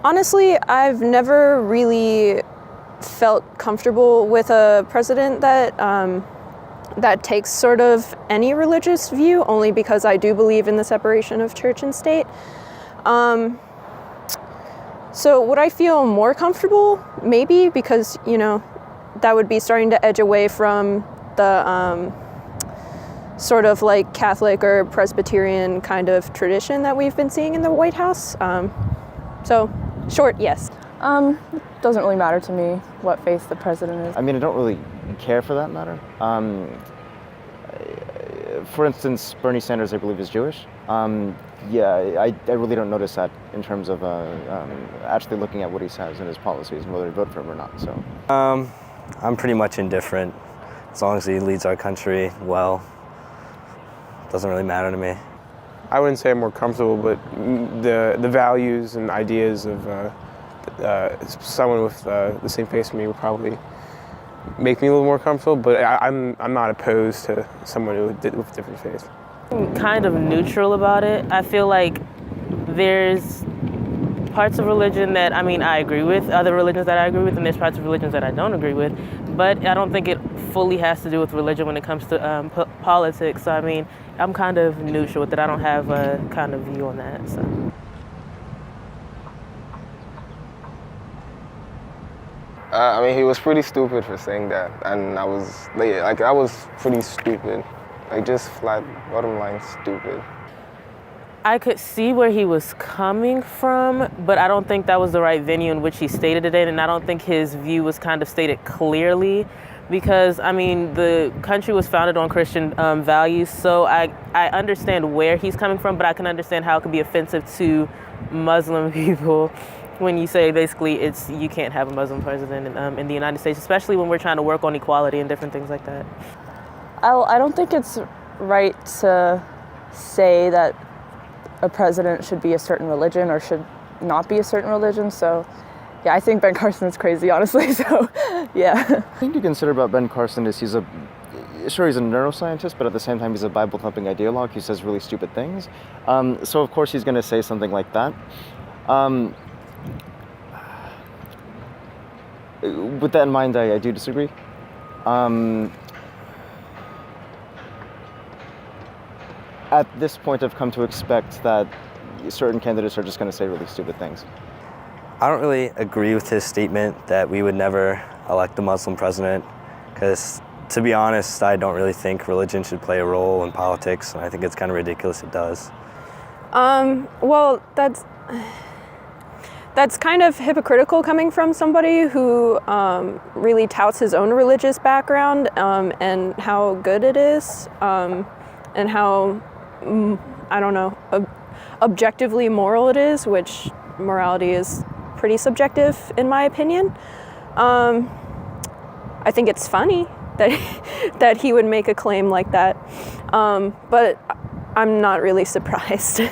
Honestly, I've never really felt comfortable with a president that takes sort of any religious view, only because I do believe in the separation of church and state. So would I feel more comfortable? Maybe, because, that would be starting to edge away from the sort of like Catholic or Presbyterian kind of tradition that we've been seeing in the White House. So short, yes. Doesn't really matter to me what faith the president is. I mean, I don't really care for that matter. For instance, Bernie Sanders, I believe, is Jewish. I really don't notice that in terms of actually looking at what he says and his policies and whether to vote for him or not. So, I'm pretty much indifferent as long as he leads our country well. Doesn't really matter to me. I wouldn't say I'm more comfortable, but the values and ideas of someone with the same faith as me would probably make me a little more comfortable. But I'm not opposed to someone with different faith. I'm kind of neutral about it. I feel like there's parts of religion that I agree with, other religions that I agree with, and there's parts of religions that I don't agree with. But I don't think it fully has to do with religion when it comes to politics. So I'm kind of neutral with it. I don't have a kind of view on that. So. He was pretty stupid for saying that, and I was pretty stupid. Just flat, bottom line, stupid. I could see where he was coming from, but I don't think that was the right venue in which he stated it in, and I don't think his view was kind of stated clearly, because, the country was founded on Christian values, so I understand where he's coming from, but I can understand how it could be offensive to Muslim people when you say basically you can't have a Muslim president in the United States, especially when we're trying to work on equality and different things like that. I don't think it's right to say that a president should be a certain religion or should not be a certain religion. So, yeah, I think Ben Carson's crazy, honestly. So, yeah. The thing to consider about Ben Carson is he's a neuroscientist, but at the same time he's a Bible-thumping ideologue. He says really stupid things. So of course he's going to say something like that. With that in mind, I do disagree. At this point, I've come to expect that certain candidates are just going to say really stupid things. I don't really agree with his statement that we would never elect a Muslim president, because to be honest, I don't really think religion should play a role in politics, and I think it's kind of ridiculous it does. Well, that's kind of hypocritical coming from somebody who really touts his own religious background and how good it is, and how, objectively moral it is, which morality is pretty subjective in my opinion. I think it's funny that he would make a claim like that, but I'm not really surprised.